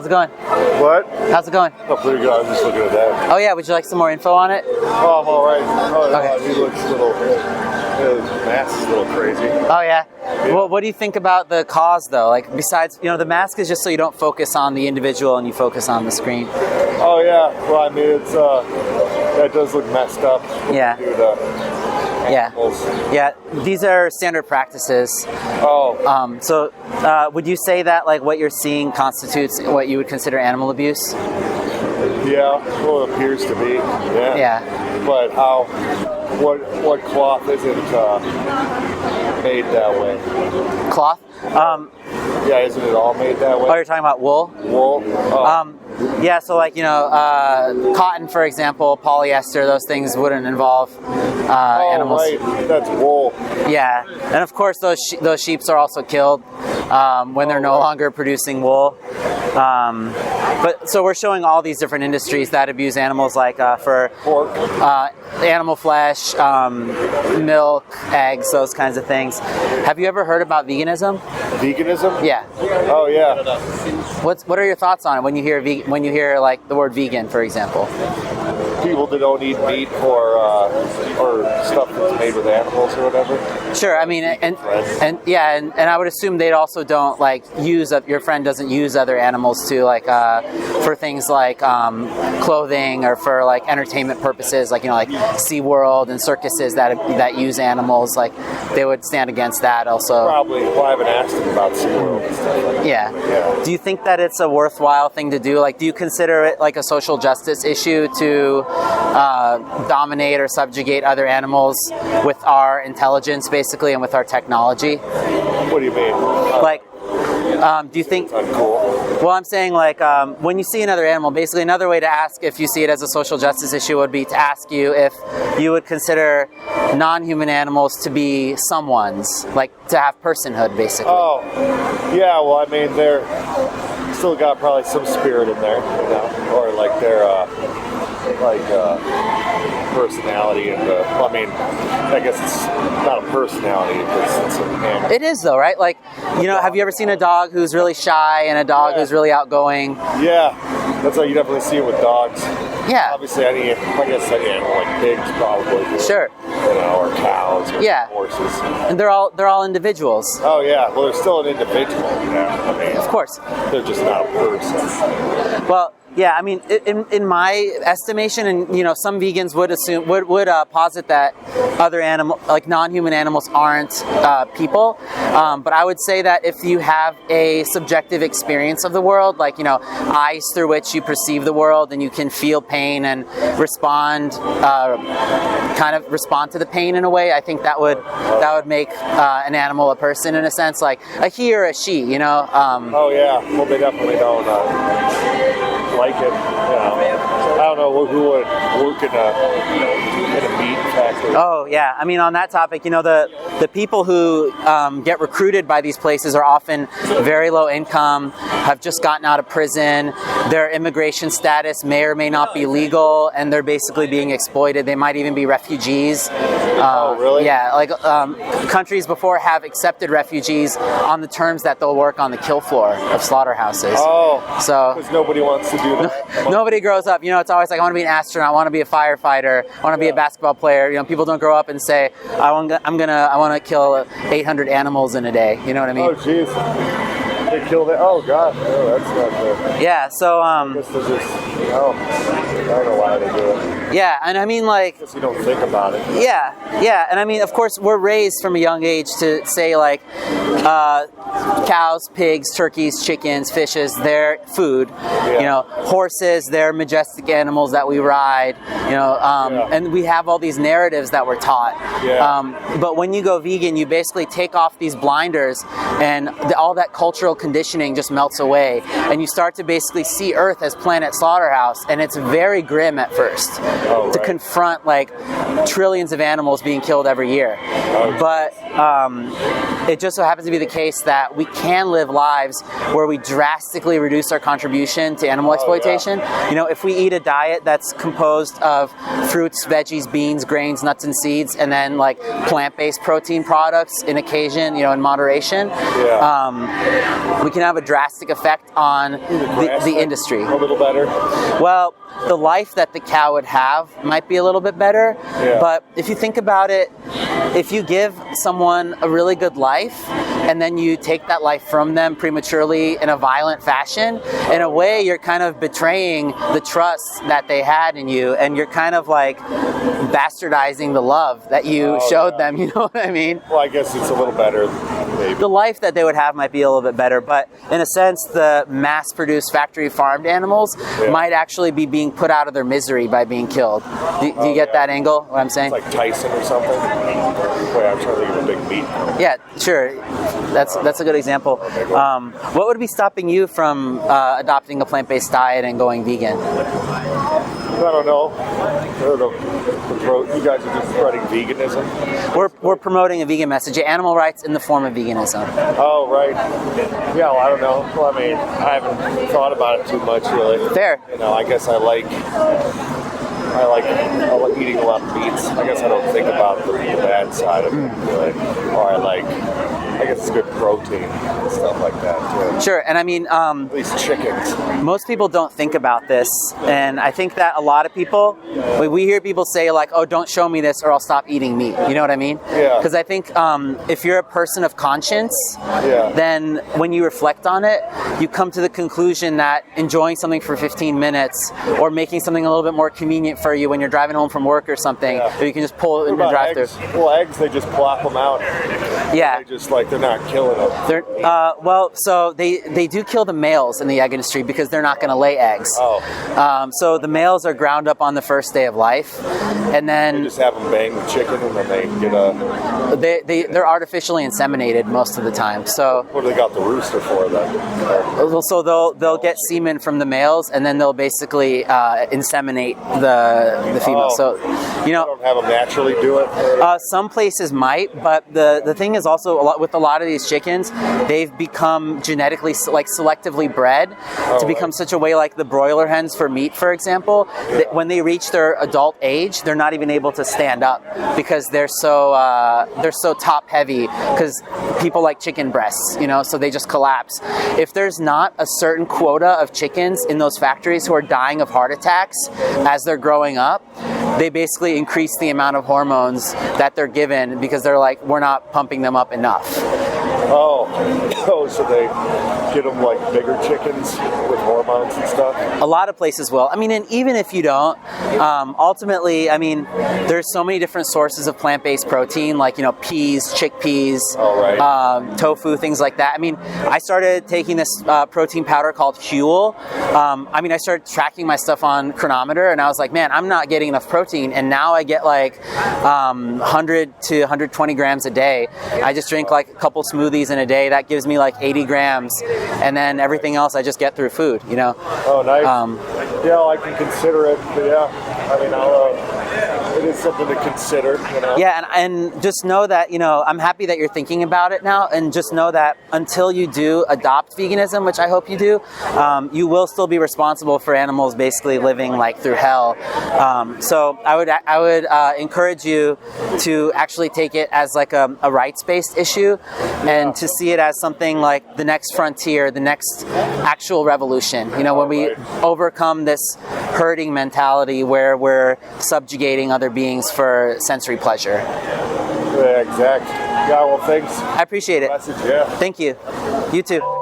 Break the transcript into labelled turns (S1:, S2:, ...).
S1: How's it going?
S2: What?
S1: How's it going?
S2: Oh, pretty good. I was just looking at that.
S1: Oh yeah, would you like some more info on it?
S2: Oh, I'm all right. Oh,
S1: Okay.
S2: he looks a little. His mask is a little crazy.
S1: Oh yeah. Well, what do you think about the cause though? Like besides, the mask is just so you don't focus on the individual and you focus on the screen.
S2: Oh yeah. Well, I mean, it's that does look messed up.
S1: Yeah.
S2: Dude,
S1: Yeah. Yeah. These are standard practices.
S2: Oh.
S1: So, would you say that like what you're seeing constitutes what you would consider animal abuse?
S2: Yeah. Well, it appears to be. Yeah.
S1: Yeah.
S2: But how? What cloth isn't made that way?
S1: Cloth?
S2: Yeah, isn't it all made that way?
S1: Oh, you're talking about wool?
S2: Wool? Oh.
S1: Yeah, so like, cotton, for example, polyester, those things wouldn't involve animals.
S2: Right. That's wool.
S1: Yeah, and of course those sheep are also killed when they're no longer producing wool. But so we're showing all these different industries that abuse animals, like for
S2: Pork.
S1: animal flesh, milk, eggs, those kinds of things. Have you ever heard about veganism?
S2: Veganism?
S1: Yeah.
S2: Oh yeah.
S1: What are your thoughts on it when you hear like the word vegan, for example?
S2: People that don't eat meat or stuff that's made with animals or whatever.
S1: Sure. I mean, and I would assume they also don't like your friend doesn't use other animals to like for things like clothing or for like entertainment purposes, like like SeaWorld and circuses that use animals. Like they would stand against that also.
S2: Probably. Well, I haven't asked them about SeaWorld and stuff like that.
S1: Yeah. Do you think that it's a worthwhile thing to do? Like, do you consider it like a social justice issue to dominate or subjugate other animals with our intelligence, basically, and with our technology?
S2: What do you mean?
S1: Like, do you think?
S2: Uncool.
S1: Well, I'm saying like when you see another animal, basically another way to ask if you see it as a social justice issue would be to ask you if you would consider non-human animals to be someone's, like to have personhood, basically.
S2: Oh, yeah. Well, I mean, they're still got probably some spirit in there, or like their personality and I guess it's not a personality because it's an animal.
S1: It is though, right? Like, have you ever seen a dog who's really shy and a dog who's really outgoing?
S2: Yeah, that's how you definitely see it with dogs.
S1: Yeah.
S2: Obviously, any animal like pigs probably.
S1: Sure.
S2: Or cows or horses.
S1: And they're all individuals.
S2: Oh yeah, well they're still an individual. Yeah, I mean,
S1: of course.
S2: They're just not a person.
S1: Well, yeah, I mean, in my estimation, and some vegans would assume would posit that other like non-human animals aren't people. But I would say that if you have a subjective experience of the world, like eyes through which you perceive the world, and you can feel pain and respond to the pain in a way, I think that would make an animal a person in a sense, like a he or a she.
S2: Oh yeah, well they definitely don't. Like it, I don't know who would work in a meat factory.
S1: Oh yeah, I mean on that topic, the people who get recruited by these places are often very low income, have just gotten out of prison. Their immigration status may or may not be legal, and they're basically being exploited. They might even be refugees.
S2: Oh really?
S1: Yeah, like countries before have accepted refugees on the terms that they'll work on the kill floor of slaughterhouses.
S2: Oh,
S1: so
S2: because nobody wants to do that.
S1: Nobody grows up. It's always like I want to be an astronaut, I want to be a firefighter, I want to be a basketball player. People don't grow up and say I want to kill 800 animals in a day. You know what I mean?
S2: Oh jeez. They killed it. Oh god, no, that's not good.
S1: Yeah, so
S2: I guess they're just I don't know why they do it.
S1: Yeah, and I mean like
S2: I guess you don't think about it.
S1: Yeah, and I mean of course we're raised from a young age to say like cows, pigs, turkeys, chickens, fishes, they're food.
S2: Yeah.
S1: Horses, they're majestic animals that we ride. And we have all these narratives that we're taught.
S2: Yeah.
S1: But when you go vegan, you basically take off these blinders, and all that cultural conditioning just melts away, and you start to basically see Earth as planet slaughterhouse, and it's very very grim at first to confront like trillions of animals being killed every year. But it just so happens to be the case that we can live lives where we drastically reduce our contribution to animal exploitation. You know, if we eat a diet that's composed of fruits, veggies, beans, grains, nuts, and seeds, and then like plant-based protein products in occasion, you know, in moderation, we can have a drastic effect on the industry.
S2: A little better.
S1: Well, the life that the cow would have might be a little bit better, but if you think about it, if you give someone a really good life and then you take that life from them prematurely in a violent fashion, in a way you're kind of betraying the trust that they had in you, and you're kind of like bastardizing the love that you showed them, you know what I mean?
S2: Well, I guess it's a little better, maybe.
S1: The life that they would have might be a little bit better, but in a sense, the mass-produced factory-farmed animals might actually be being put out of their misery by being killed. Do you get that angle, what I'm saying?
S2: It's like Tyson or something. Wait, I'm trying to think of a big meat.
S1: Yeah, sure. That's a good example. What would be stopping you from adopting a plant-based diet and going vegan?
S2: I don't know. You guys are just spreading veganism?
S1: We're promoting a vegan message, animal rights in the form of veganism.
S2: Oh, right. Yeah, well, I don't know. Well, I mean, I haven't thought about it too much, really.
S1: Fair.
S2: You know, I guess I like eating a lot of meats. I guess I don't think about the bad side of it, really. Or I guess it's good protein and stuff like that, too.
S1: Sure, and I mean...
S2: At least chickens.
S1: Most people don't think about this, and I think that a lot of people, we hear people say like, oh, don't show me this or I'll stop eating meat. You know what I mean?
S2: Yeah.
S1: Because I think if you're a person of conscience, then when you reflect on it, you come to the conclusion that enjoying something for 15 minutes or making something a little bit more convenient for you when you're driving home from work or something, or you can just pull it in the drive-thru.
S2: Well, eggs, they just plop them out.
S1: Yeah.
S2: They just they're not killing them.
S1: They're so they do kill the males in the egg industry because they're not going to lay eggs. So the males are ground up on the first day of life, and then
S2: they just have them bang the chicken, and then they get
S1: they're artificially inseminated most of the time. So
S2: what do they got the rooster for then?
S1: So they'll get semen from the males, and then they'll basically inseminate the female. So you know,
S2: they don't have them naturally do it.
S1: Some places might, but the thing is also with a lot of these chickens, they've become genetically selectively bred to become such a way like the broiler hens for meat, for example. That when they reach their adult age, they're not even able to stand up because they're so top heavy because people like chicken breasts, you know, so they just collapse. If there's not a certain quota of chickens in those factories who are dying of heart attacks as they're growing up, they basically increase the amount of hormones that they're given because they're like, we're not pumping them up enough.
S2: So they get them like bigger chickens with hormones and stuff?
S1: A lot of places will. I mean, and even if you don't, ultimately, I mean, there's so many different sources of plant-based protein, like, you know, peas, chickpeas, tofu, things like that. I mean, I started taking this protein powder called Huel. I mean, I started tracking my stuff on Chronometer, and I was like, man, I'm not getting enough protein, and now I get like 100 to 120 grams a day. I just drink like a couple smoothies in a day. That gives me like 80 grams, and then everything else I just get through food, you know.
S2: Oh, nice. Yeah, I can consider it, but yeah, I mean, it is something to consider, you know.
S1: Yeah, and just know that, you know, I'm happy that you're thinking about it now, and just know that until you do adopt veganism, which I hope you do, you will still be responsible for animals basically living like through hell. So I would encourage you to actually take it as like a rights-based issue, and to see it as something like the next frontier, the next actual revolution. You know, when we overcome this herding mentality where we're subjugating other beings for sensory pleasure.
S2: Yeah, exactly. Yeah, well, thanks.
S1: I appreciate it.
S2: Message, yeah.
S1: Thank you. You too.